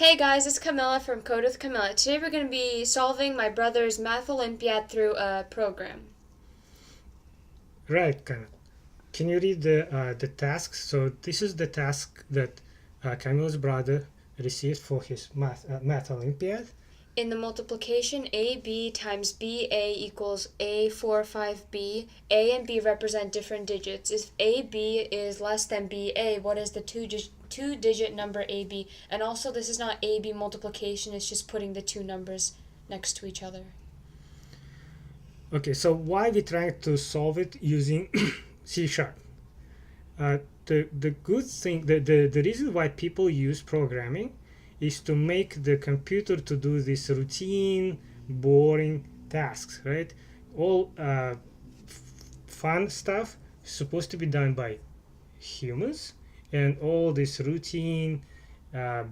Hey guys, it's Camilla from Code with Camilla. Today we're going to be solving my brother's Math Olympiad through a program. Right, Camille. Can you read the tasks? So this is the task that Camilla's brother received for his Math Olympiad. In the multiplication, AB times BA equals A45B, A and B represent different digits. If AB is less than BA, what is the two-digit number AB? And also, this is not AB multiplication, it's just putting the two numbers next to each other. Okay, so why we trying to solve it using C#? The good thing, the reason why people use programming is to make the computer to do this routine, boring tasks, right? All fun stuff is supposed to be done by humans, and all this routine,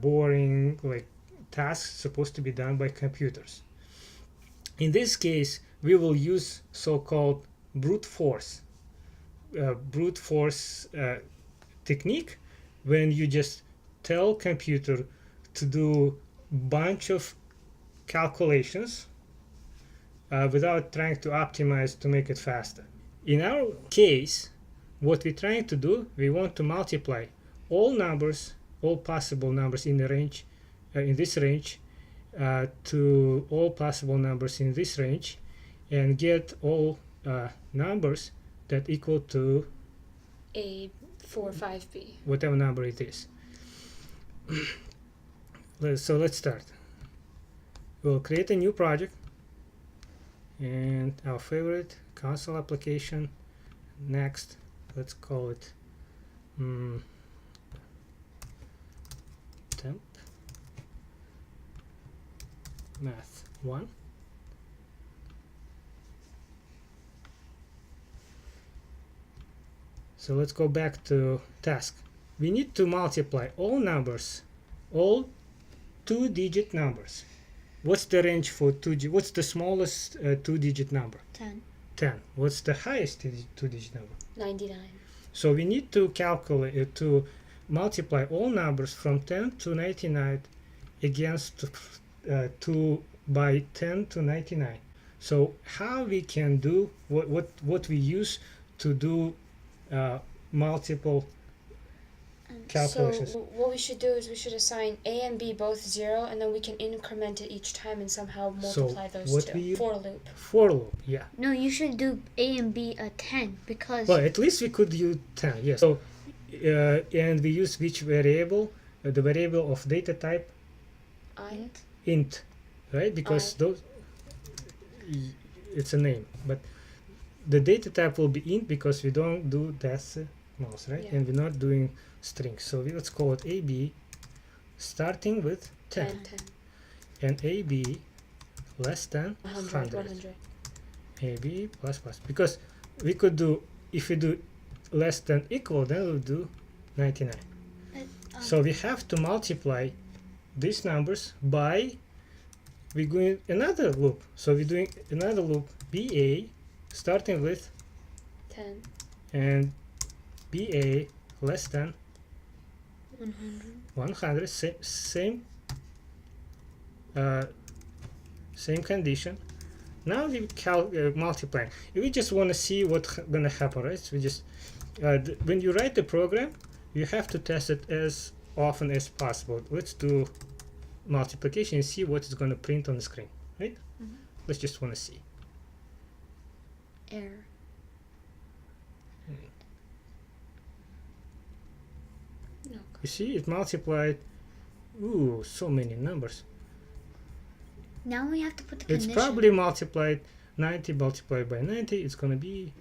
boring tasks supposed to be done by computers. In this case, we will use so-called brute force technique, when you just tell computer to do bunch of calculations without trying to optimize to make it faster. In our case, what we're trying to do, we want to multiply all numbers, all possible numbers in the range, in this range, to all possible numbers in this range, and get all numbers that equal to A45B. whatever number it is. So let's start. We'll create a new project, and our favorite console application. Next, let's call it temp math 1. So let's go back to task. We need to multiply all numbers, all two-digit numbers. What's the range for what's the smallest two-digit number? 10. 10. What's the highest two-digit number? 99. So we need to calculate to multiply all numbers from 10 to 99 against 2 by 10 to 99. So how we can do what we use to do multiple calculations. So what we should do is we should assign A and B both 0, and then we can increment it each time and somehow multiply those what two. we use? For loop. For loop, yeah. No, you should do A and B a 10 because Well, at least we could use 10, yes. So and we use which variable? The variable of data type int, right? Because those it's a name, but the data type will be int because we don't do decimals, right? Yeah. And we're not doing strings. So let's call it AB starting with 10, 10. and AB less than 100. AB plus plus, because we could do, if we do less than equal, then we'll do 99. So we have to multiply these numbers by, we're going another loop. So we're doing another loop, BA starting with 10. and BA less than 100. 100. Same condition. Now we multiply. We just want to see what's gonna happen, right? So we just when you write the program, you have to test it as often as possible. Let's do multiplication and see what is going to print on the screen, right? Let's just want to see. Error. No. You see, it multiplied. Ooh, so many numbers. Now we have to put the It's condition. probably multiplied 90 multiplied by 90. It's going to be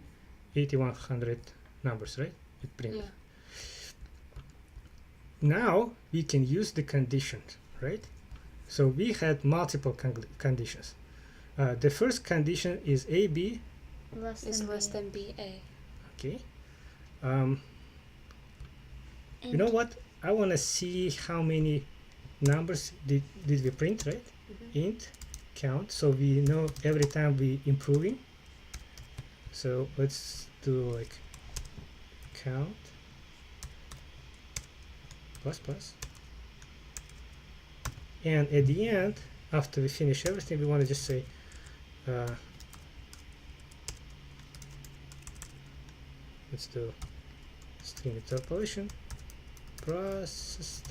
8100 numbers, right? It printed. Yeah. Now we can use the conditions, right? So we had multiple conditions. The first condition is AB. Is less than BA. Okay. You know what? I want to see how many numbers did we print, right? Int count. So we know every time we improving. So let's do like count plus plus And at the end, after we finish everything, we want to just say let's do string interpolation processed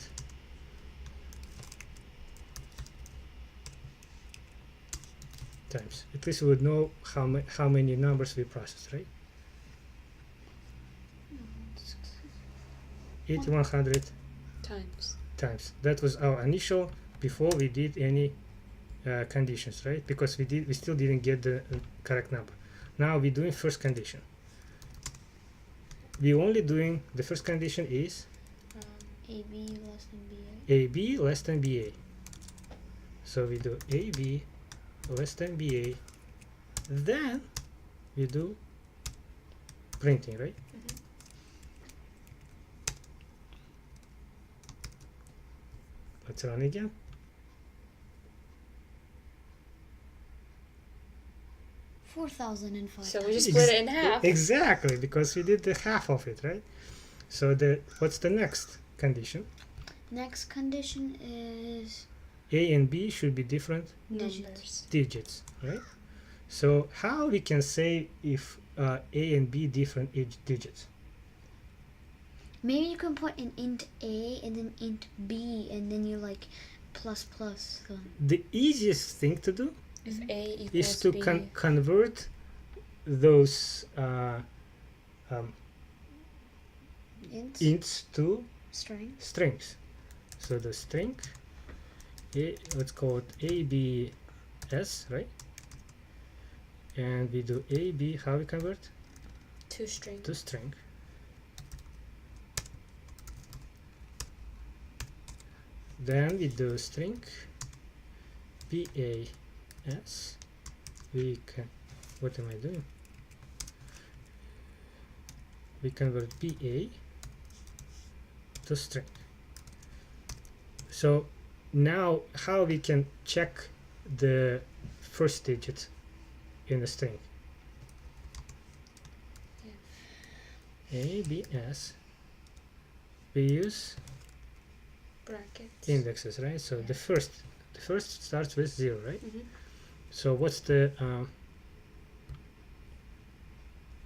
times. At least we would know how many numbers we processed, right? 8100 times. That was our initial before we did any conditions, right? Because we still didn't get the correct number. Now we're doing first condition. We only doing the first condition is AB less than BA. AB less than BA. So we do AB less than BA. Then we do printing, right? Let's run again. So we just split it in half. Exactly, because we did the half of it, right? So what's the next condition? Next condition is A and B should be different digits, right? So how we can say if A and B different digits? maybe you can put an int A and then int B and then you like plus. So. The easiest thing to do If A equals is to B. convert those ints to strings. So the string, let's call it ABS, right? And we do AB, how we convert? To string. To string. Then we do string BAS. We can, what am I doing? We convert BA to string. So now how we can check the first digit in the string? ABS. We use brackets. Indexes, right? So the first starts with 0, right? Mm-hmm. So what's the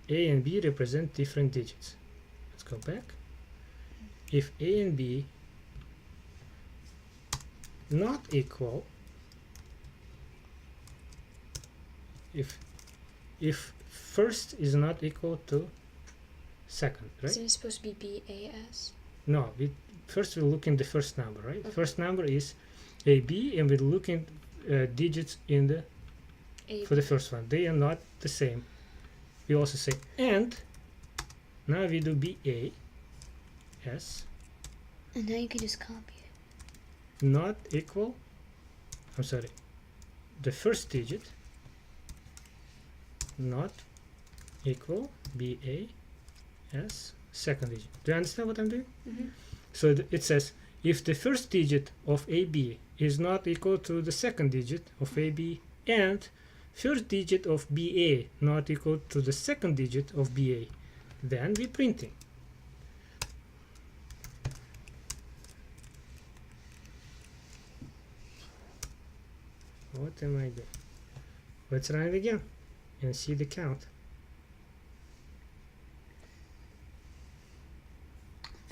A and B represent different digits. Let's go back. If A and B not equal, if first is not equal to second, right? Isn't it supposed to be BAS? No, first we look in the first number, right? Okay. First number is AB, and we look in digits in the for the first one. They are not the same. We also say and. Now we do BAS. And now you can just copy it. Not equal. I'm sorry. The first digit not equal BAS second digit. Do you understand what I'm doing? Mm-hmm. So it says if the first digit of AB is not equal to the second digit of AB and first digit of BA not equal to the second digit of BA, then we're printing. What am I doing? Let's run it again and see the count.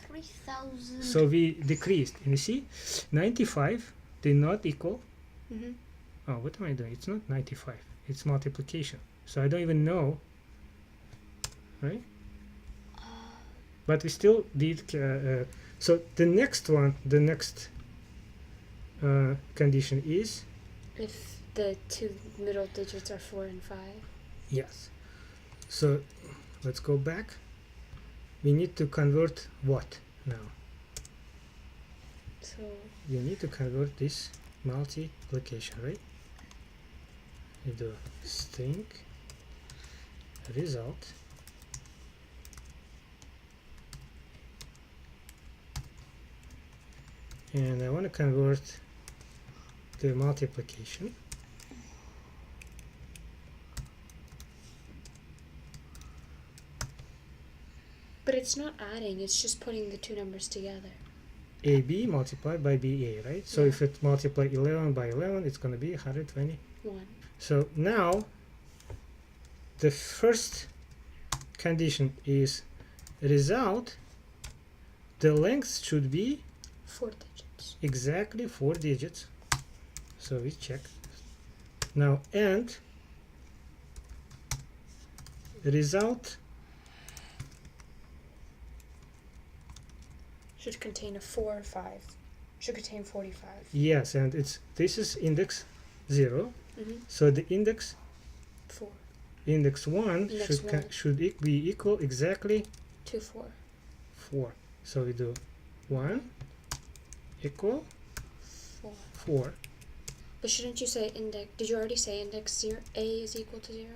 3,000. So we decreased, and you see 95 did not equal. Mm-hmm. Oh, what am I doing? It's not 95, it's multiplication, so I don't even know, right? But we still did so the next one, the next condition is if the two middle digits are 4 and 5. yes. So let's go back. We need to convert what now? So You need to convert this multiplication, right? You do string result and I want to convert the multiplication. but it's not adding, it's just putting the two numbers together. AB multiplied by BA, right? So Yeah. if it multiply 11 by 11, it's going to be 120. 1. So now the first condition is result, the length should be 4 digits. exactly 4 digits. So we check. Now and result Should contain a 4 or 5. Should contain 45. yes, and this is index 0. Mm-hmm. So the index 4. index 1 Index one. should be equal exactly 2, 4. 4. So we do 1 equal 4. 4. But shouldn't you say index? Did you already say index 0? A is equal to 0?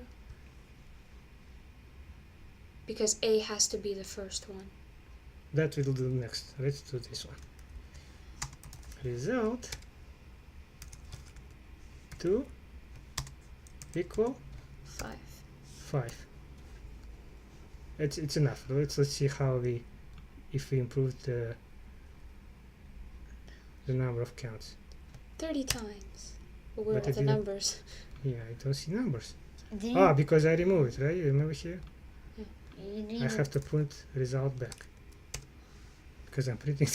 Because A has to be the first one. That we'll do next. Let's do this one. Result 2 equal 5. 5. It's enough. Let's see how if we improve the number of counts. 30 times. But where But are I the didn't- numbers? Yeah, I don't see numbers. Did Ah, because I removed it, right? You remember here? you I have to print result back because I'm printing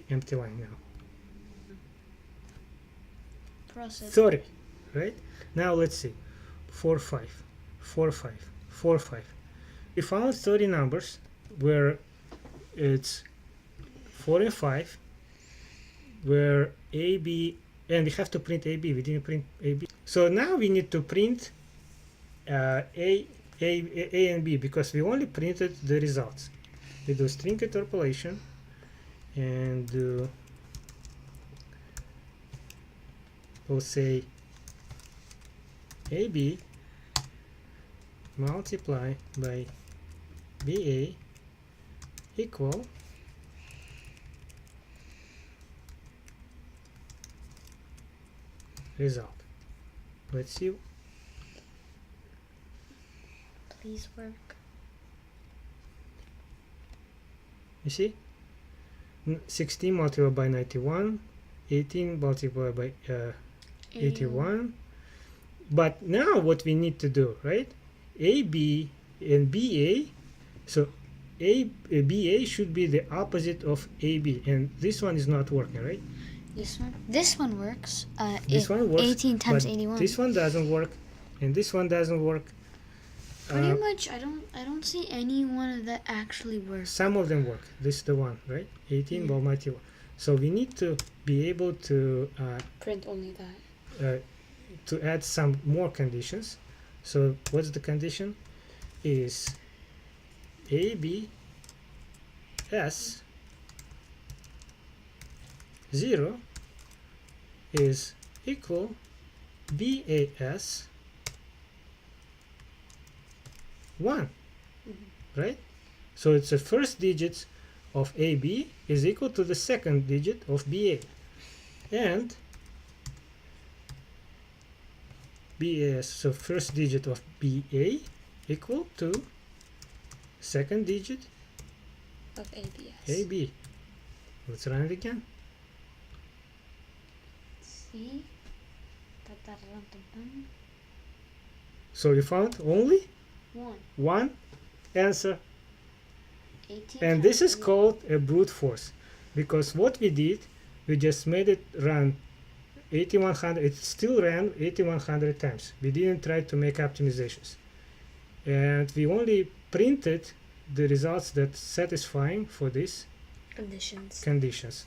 empty line now. process 30, right? Now let's see. 4, 5, 4, 5, 4, 5. We found 30 numbers where it's 4 and 5, where A, B, and we have to print A, B. We didn't print A, B. So now we need to print A and B because we only printed the results. We do string interpolation and we'll say AB multiply by BA equal result. Let's see. please work. You see? 16 multiplied by 91, 18 multiplied by 81. But now what we need to do, right? AB and BA, so BA should be the opposite of AB, and this one is not working, right? This one works. This one works, 18 times but 81. this one doesn't work, and this one doesn't work. Pretty much, I don't see any one that actually works. Some of them work. This is the one, right? 18 Yeah. by 91. So we need to be able to Print only that. to add some more conditions. So what's the condition? Is ABS 0 is equal BAS 1, right? So it's the first digit of AB is equal to the second digit of BA, and BAS, so first digit of BA equal to second digit Of ABS. AB. Let's run it again. See? So you found only 1. one answer, 18 and this times is called a brute force, because what we did, we just made it run 8100. It still ran 8100 times. We didn't try to make optimizations, and we only printed the results that satisfying for these Conditions. conditions.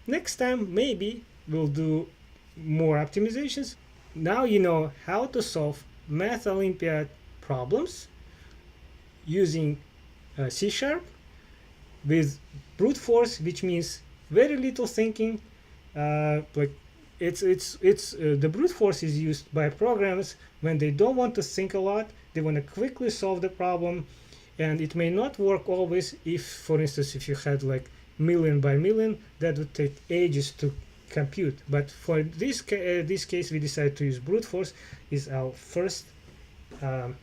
Next time maybe we'll do more optimizations. Now you know how to solve Math Olympiad problems using C# with brute force, which means very little thinking. Like it's the brute force is used by programs when they don't want to think a lot. They want to quickly solve the problem, and it may not work always. If, for instance, if you had like million by million, that would take ages to compute. But for this case, we decided to use brute force. Is our first time.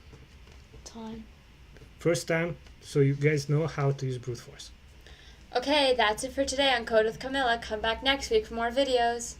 time, so you guys know how to use brute force. Okay, that's it for today on Code with Camilla. Come back next week for more videos.